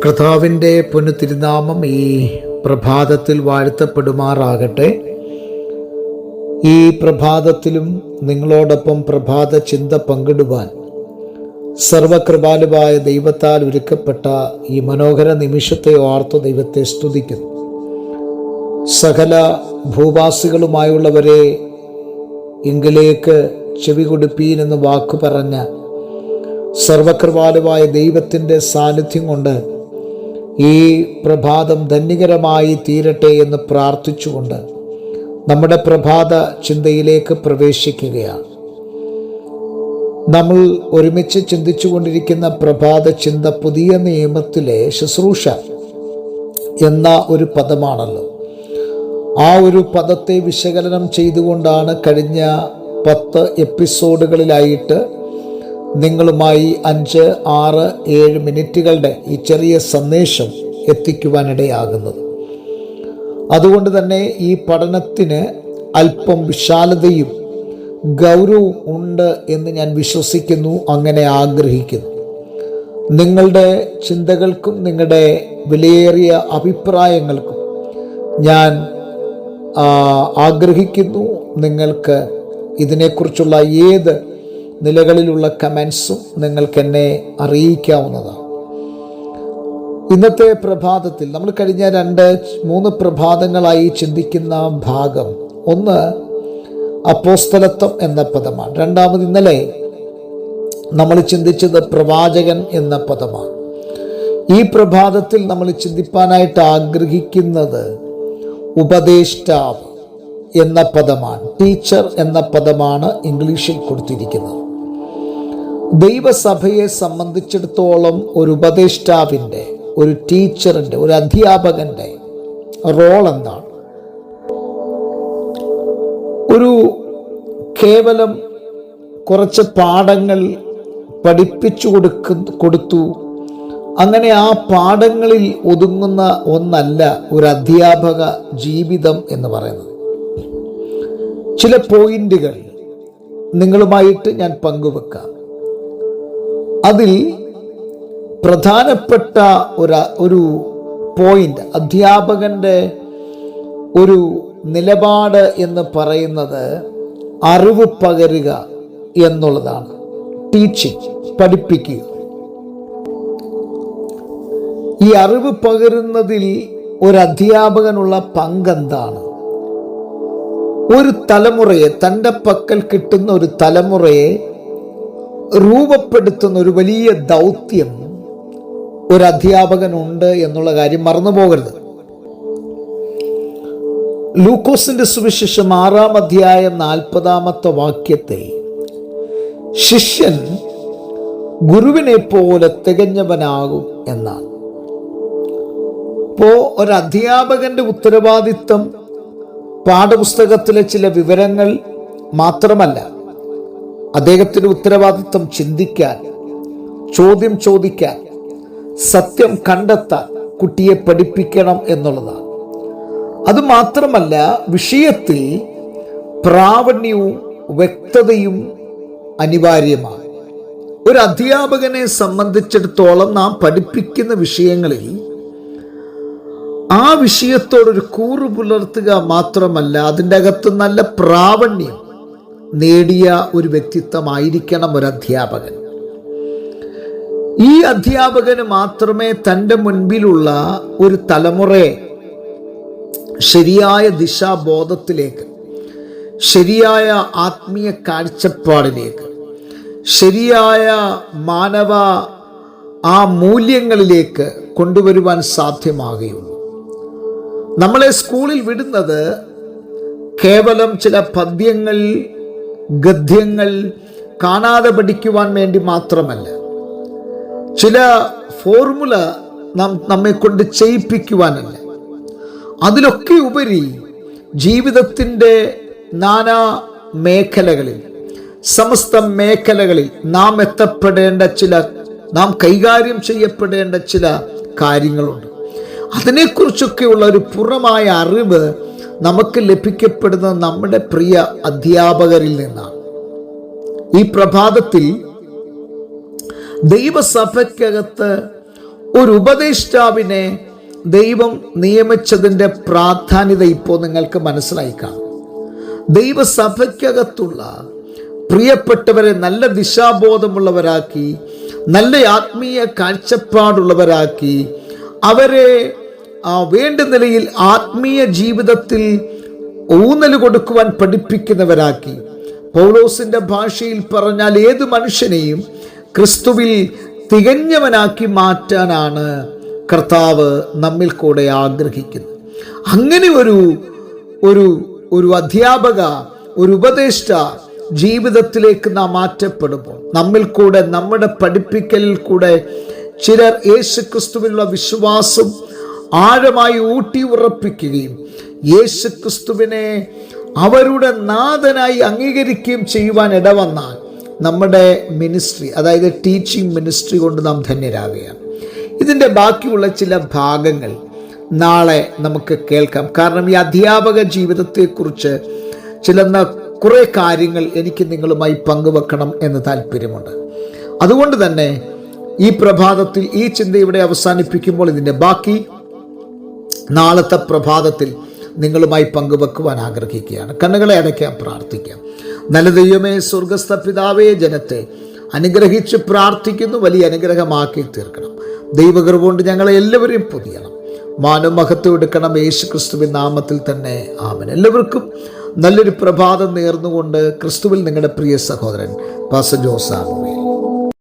കർത്താവിൻ്റെ പുണ്യതിരുനാമം ഈ പ്രഭാതത്തിൽ വാഴ്ത്തപ്പെടുമാറാകട്ടെ. ഈ പ്രഭാതത്തിലും നിങ്ങളോടൊപ്പം പ്രഭാത ചിന്ത പങ്കിടുവാൻ സർവകൃപാലുവായ ദൈവത്താൽ ഒരുക്കപ്പെട്ട ഈ മനോഹര നിമിഷത്തെ ഓർത്ത് ദൈവത്തെ സ്തുതിക്കുന്നു. സകല ഭൂവാസികളുമായുള്ളവരെ എങ്കിലേക്ക് ചെവി കൊടുപ്പീൻ എന്ന് വാക്കു പറഞ്ഞ സർവകൃപാലുവായ ദൈവത്തിൻ്റെ സാന്നിധ്യം കൊണ്ട് ഈ പ്രഭാതം ധന്യകരമായി തീരട്ടെ എന്ന് പ്രാർത്ഥിച്ചുകൊണ്ട് നമ്മുടെ പ്രഭാത ചിന്തയിലേക്ക് പ്രവേശിക്കുകയാണ്. നമ്മൾ ഒരുമിച്ച് ചിന്തിച്ചു കൊണ്ടിരിക്കുന്ന പ്രഭാത ചിന്ത പുതിയ നിയമത്തിലെ ശുശ്രൂഷ എന്ന ഒരു പദമാണല്ലോ. ആ ഒരു പദത്തെ വിശകലനം ചെയ്തുകൊണ്ടാണ് കഴിഞ്ഞ 10 എപ്പിസോഡുകളിലായിട്ട് നിങ്ങളുമായി 5, 6, 7 മിനിറ്റുകളുടെ ഈ ചെറിയ സന്ദേശം എത്തിക്കുവാനിടയാകുന്നത്. അതുകൊണ്ട് തന്നെ ഈ പഠനത്തിന് അല്പം വിശാലതയും ഗൗരവവും ഉണ്ട് എന്ന് ഞാൻ വിശ്വസിക്കുന്നു, അങ്ങനെ ആഗ്രഹിക്കുന്നു. നിങ്ങളുടെ ചിന്തകൾക്കും നിങ്ങളുടെ വിലയേറിയ അഭിപ്രായങ്ങൾക്കും ഞാൻ ആഗ്രഹിക്കുന്നു. നിങ്ങൾക്ക് ഇതിനെക്കുറിച്ചുള്ള ഏത് നിലകളിലുള്ള കമൻസും നിങ്ങൾക്ക് എന്നെ അറിയിക്കാവുന്നതാണ്. ഇന്നത്തെ പ്രഭാതത്തിൽ നമ്മൾ കഴിഞ്ഞ 2-3 പ്രഭാതങ്ങളായി ചിന്തിക്കുന്ന ഭാഗം, ഒന്ന് അപ്പോസ്തലത്വം എന്ന പദമാണ്. രണ്ടാമത് ഇന്നലെ നമ്മൾ ചിന്തിച്ചത് പ്രവാചകൻ എന്ന പദമാണ്. ഈ പ്രഭാതത്തിൽ നമ്മൾ ചിന്തിപ്പാനായിട്ട് ആഗ്രഹിക്കുന്നത് ഉപദേഷ്ടാവ് എന്ന പദമാണ്. ടീച്ചർ എന്ന പദമാണ് ഇംഗ്ലീഷിൽ കൊടുത്തിരിക്കുന്നത്. ദൈവസഭയെ സംബന്ധിച്ചിടത്തോളം ഒരു ഉപദേഷ്ടാവിൻ്റെ, ഒരു ടീച്ചറിൻ്റെ, ഒരു അധ്യാപകൻ്റെ റോൾ എന്താണ്? ഒരു കേവലം കുറച്ച് പാഠങ്ങൾ പഠിപ്പിച്ചു കൊടുത്തു അങ്ങനെ ആ പാഠങ്ങളിൽ ഒതുങ്ങുന്ന ഒന്നല്ല ഒരു അധ്യാപക ജീവിതം എന്ന് പറയുന്നത്. ചില പോയിന്റുകൾ നിങ്ങളുമായിട്ട് ഞാൻ പങ്കുവെക്കാം. അതിൽ പ്രധാനപ്പെട്ട ഒരു പോയിന്റ്, അധ്യാപകൻ്റെ ഒരു നിലപാട് എന്ന് പറയുന്നത് അറിവ് പകരുക എന്നുള്ളതാണ്. ടീച്ചിങ്, പഠിപ്പിക്കുക. ഈ അറിവ് പകരുന്നതിൽ ഒരു അധ്യാപകനുള്ള പങ്കെന്താണ്? ഒരു തലമുറയെ, തൻ്റെ പക്കൽ കിട്ടുന്ന ഒരു തലമുറയെ രൂപപ്പെടുത്തുന്ന ഒരു വലിയ ദൗത്യം ഒരു അധ്യാപകനുണ്ട് എന്നുള്ള കാര്യം മറന്നു പോകരുത്. ലൂക്കോസിന്റെ സുവിശേഷം 6-ാം അധ്യായം 40-ാമത്തെ വാക്യത്തിൽ ശിഷ്യൻ ഗുരുവിനെ പോലെ തികഞ്ഞവനാകും എന്നാണ്. ഇപ്പോൾ ഒരു അധ്യാപകന്റെ ഉത്തരവാദിത്വം പാഠപുസ്തകത്തിലെ ചില വിവരങ്ങൾ മാത്രമല്ല, അദ്ദേഹത്തിൻ്റെ ഉത്തരവാദിത്വം ചിന്തിക്കാൻ, ചോദ്യം ചോദിക്കാൻ, സത്യം കണ്ടെത്താൻ കുട്ടിയെ പഠിപ്പിക്കണം എന്നുള്ളതാണ്. അതുമാത്രമല്ല, വിഷയത്തിൽ പ്രാവണ്യവും വ്യക്തതയും അനിവാര്യമാണ്. ഒരു അധ്യാപകനെ സംബന്ധിച്ചിടത്തോളം നാം പഠിപ്പിക്കുന്ന വിഷയങ്ങളിൽ ആ വിഷയത്തോടൊരു കൂറ് പുലർത്തുക മാത്രമല്ല, അതിൻ്റെ അകത്ത് നല്ല പ്രാവണ്യം നേടിയ ഒരു വ്യക്തിത്വമായിരിക്കണം ഒരു അധ്യാപകൻ. ഈ അധ്യാപകന് മാത്രമേ തൻ്റെ മുൻപിലുള്ള ഒരു തലമുറയെ ശരിയായ ദിശാബോധത്തിലേക്ക്, ശരിയായ ആത്മീയ കാഴ്ചപ്പാടിലേക്ക്, ശരിയായ മാനവ ആ മൂല്യങ്ങളിലേക്ക് കൊണ്ടുവരുവാൻ സാധ്യമാകുകയുള്ളൂ. നമ്മളെ സ്കൂളിൽ വിടുന്നത് കേവലം ചില പദ്യങ്ങൾ, ഗദ്യങ്ങൾ കാണാതെ പഠിക്കുവാൻ വേണ്ടി മാത്രമല്ല, ചില ഫോർമുല നമ്മെ കൊണ്ട് ചെയ്യിപ്പിക്കുവാനല്ല. അതിലൊക്കെ ഉപരി ജീവിതത്തിൻ്റെ നാനാ മേഖലകളിൽ, സമസ്ത മേഖലകളിൽ നാം എത്തപ്പെടേണ്ട നാം കൈകാര്യം ചെയ്യപ്പെടേണ്ട ചില കാര്യങ്ങളുണ്ട്. അതിനെക്കുറിച്ചൊക്കെയുള്ള ഒരു പൂർണ്ണമായ അറിവ് നമുക്ക് ലഭിക്കപ്പെടുന്നത് നമ്മുടെ പ്രിയ അധ്യാപകരിൽ നിന്നാണ്. ഈ പ്രഭാതത്തിൽ ദൈവസഭയ്ക്കകത്ത് ഒരു ഉപദേഷ്ടാവിനെ ദൈവം നിയമിച്ചതിൻ്റെ പ്രാധാന്യത ഇപ്പോൾ നിങ്ങൾക്ക് മനസ്സിലായി കാണും. ദൈവസഭയ്ക്കകത്തുള്ള പ്രിയപ്പെട്ടവരെ നല്ല ദിശാബോധമുള്ളവരാക്കി, നല്ല ആത്മീയ കാഴ്ചപ്പാടുള്ളവരാക്കി, അവരെ വേണ്ട നിലയിൽ ആത്മീയ ജീവിതത്തിൽ ഊന്നൽ കൊടുക്കുവാൻ പഠിപ്പിക്കുന്നവരാക്കി, പൗലോസിന്റെ ഭാഷയിൽ പറഞ്ഞാൽ ഏത് മനുഷ്യനെയും ക്രിസ്തുവിൽ തികഞ്ഞവനാക്കി മാറ്റാനാണ് കർത്താവ് നമ്മിൽ കൂടെ ആഗ്രഹിക്കുന്നത്. അങ്ങനെ ഒരു അധ്യാപക, ഒരു ഉപദേഷ്ട ജീവിതത്തിലേക്ക് നാം മാറ്റപ്പെടുമ്പോൾ നമ്മിൽ കൂടെ, നമ്മുടെ പഠിപ്പിക്കലിൽ കൂടെ ചിലർ യേശു ക്രിസ്തുവിലുള്ള വിശ്വാസം ആഴമായി ഊട്ടി ഉറപ്പിക്കുകയും യേശു ക്രിസ്തുവിനെ അവരുടെ നാഥനായി അംഗീകരിക്കുകയും ചെയ്യുവാൻ ഇടവന്നാൽ നമ്മുടെ മിനിസ്ട്രി, അതായത് ടീച്ചിങ് മിനിസ്ട്രി കൊണ്ട് നാം ധന്യരാകുകയാണ്. ഇതിൻ്റെ ബാക്കിയുള്ള ചില ഭാഗങ്ങൾ നാളെ നമുക്ക് കേൾക്കാം. കാരണം ഈ അധ്യാപക ജീവിതത്തെക്കുറിച്ച് കുറേ കാര്യങ്ങൾ എനിക്ക് നിങ്ങളുമായി പങ്കുവെക്കണം എന്ന് താല്പര്യമുണ്ട്. അതുകൊണ്ട് തന്നെ ഈ പ്രഭാതത്തിൽ ഈ ചിന്ത ഇവിടെ അവസാനിപ്പിക്കുമ്പോൾ ഇതിൻ്റെ ബാക്കി നാളത്തെ പ്രഭാതത്തിൽ നിങ്ങളുമായി പങ്കുവെക്കുവാൻ ആഗ്രഹിക്കുകയാണ്. കണ്ണുകളെ അടയ്ക്കാൻ പ്രാർത്ഥിക്കാം. നല്ല ദൈവമേ, സ്വർഗസ്ഥ പിതാവേ, ജനത്തെ അനുഗ്രഹിച്ച് പ്രാർത്ഥിക്കുന്നു. വലിയ അനുഗ്രഹമാക്കി തീർക്കണം. ദൈവകൃപ കൊണ്ട് ഞങ്ങളെ എല്ലാവരെയും പൊതിയണം. മാനവും മഹത്വം എടുക്കണം. യേശു ക്രിസ്തുവിൻ നാമത്തിൽ തന്നെ ആമേൻ. എല്ലാവർക്കും നല്ലൊരു പ്രഭാതം നേർന്നുകൊണ്ട് ക്രിസ്തുവിൽ നിങ്ങളുടെ പ്രിയ സഹോദരൻ പാസ്റ്റർ ജോസ് സാമുവേൽ.